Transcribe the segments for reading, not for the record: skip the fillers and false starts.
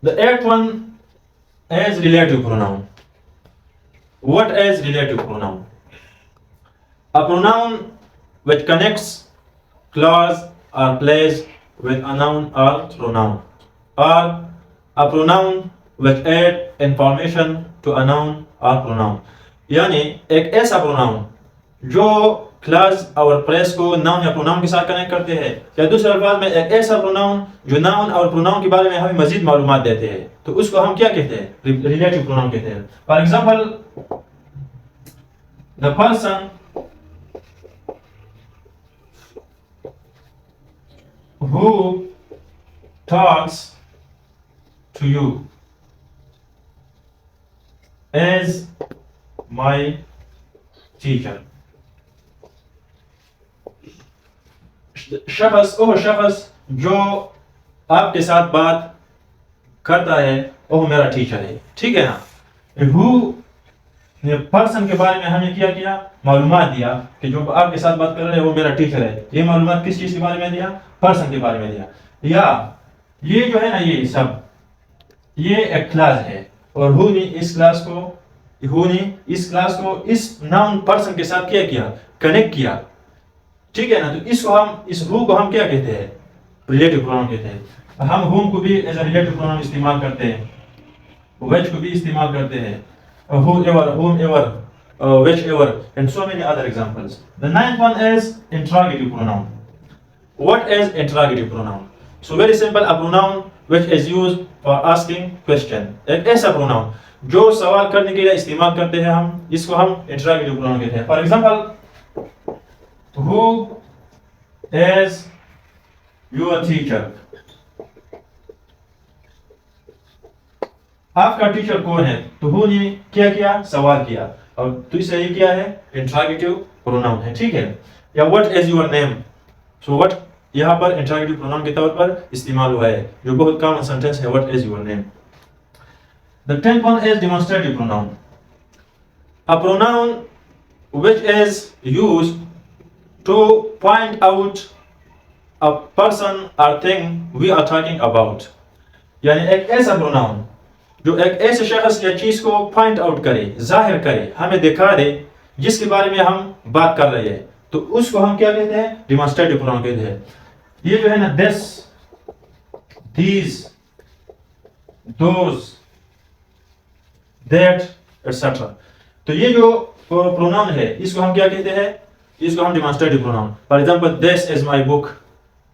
The eighth one is relative pronoun. What is relative pronoun? A pronoun which connects clause or place with a noun or pronoun, or a pronoun which add information to a noun or pronoun. यानी एक ऐसा pronoun जो class और place को noun या pronoun के साथ connect करते हैं, या दूसरे अल्फाज में एक ऐसा प्रोनाउन जो नाउन और प्रोनाउन के बारे में हमें मजीद मालूमात देते हैं, तो उसको हम क्या कहते हैं? रिलेटिव प्रोनाउन कहते हैं. For example, the person who talks to you is my teacher. शख्स जो आपके साथ बात करता है वो मेरा टीचर है. ठीक है ना. हु पर्सन के बारे में हमने क्या किया? मालूमात दिया कि जो आपके साथ बात कर रहे हैं वो मेरा टीचर है. ये मालूमात किस चीज के बारे में दिया? पर्सन के बारे में दिया. या ये जो है ना, ये सब ये एक क्लास है, और हु ने इस क्लास को इस नाउन पर्सन के साथ क्या किया? कनेक्ट किया. ठीक है ना. तो इस हु को हम क्या कहते हैं? रिलेटिव प्रोनाउन कहते हैं. हम हुम को भी एज अ रिलेटिव प्रोनाउन इस्तेमाल करते हैं, व्हिच को भी इस्तेमाल करते हैं, whoever, whomever, whichever, and so many other examples. The ninth one is interrogative pronoun. What is interrogative pronoun? So very simple, a pronoun which is used for asking question. एक ऐसा pronoun जो सवाल करने के लिए इस्तेमाल करते हैं हम, इसको हम interrogative pronoun कहते हैं. For example, who is your teacher? आपका टीचर कौन है? तो हु ने क्या किया? सवाल किया. और तो इसे ये क्या है? इंट्रोगेटिव प्रोनाउन है. ठीक है. या what is your name? So what यहाँ पर इंट्रोगेटिव प्रोनाउन के तौर पर इस्तेमाल हुआ है, जो बहुत कॉमन सेंटेंस है, what is your name. The 10th one is demonstrative pronoun. A pronoun which is used to point out a person और thing we are talking about. यानी एक ऐसा प्रोनाउन जो एक ऐसे शख्स या चीज को पॉइंट आउट करे, जाहिर करे, हमें दिखा दे, जिसके बारे में हम बात कर रहे हैं, तो उसको हम क्या कहते हैं? डेमोन्स्ट्रेटिव प्रोनाउन कहते हैं. ये जो है ना, this, these, those, that, etcetera, तो ये जो प्रोनाउन है इसको हम क्या कहते हैं? इसको हम demonstrative pronoun. For example, this is my book,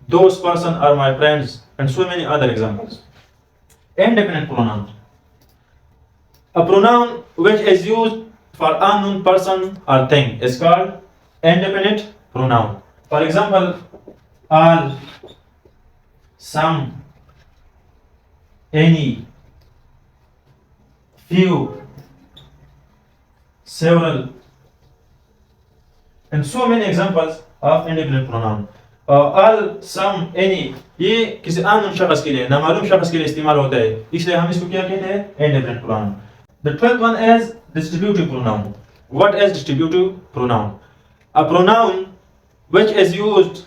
those person are my friends, and so many other examples. Indefinite pronoun. A pronoun which is used for unknown person or thing is called indefinite pronoun. For example, all, some, any, few, several, and so many examples of indefinite pronoun. all, some, any ये किसी unknown शख्स के लिए, नामालूम शख्स के लिए इस्तेमाल होता है, इसलिए हम इसको क्या कहते हैं? indefinite pronoun. The 12th one is distributive pronoun. What is distributive pronoun? A pronoun which is used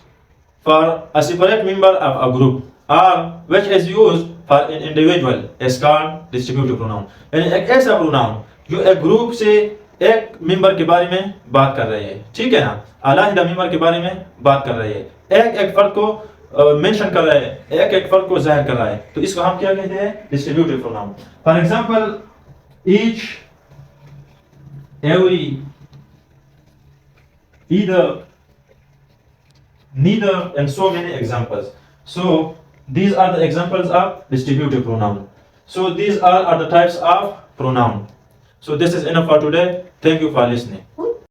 for a separate member of a group or which is used for an individual is called distributive pronoun. यानी एक ऐसा pronoun जो एक group से एक member के बारे में बात कर रहे हैं. ठीक है ना. अलग मेंबर के बारे में बात कर रहे हैं, एक फर्द को मेंशन कर रहा है, एक फर्द को जाहिर कर रहा है, तो इसको हम क्या कहते हैं? Distributive pronoun. For example, each, every, either, neither, and so many examples. So these are the examples of distributive pronoun. So these are the types of pronoun. So this is enough for today. Thank you for listening.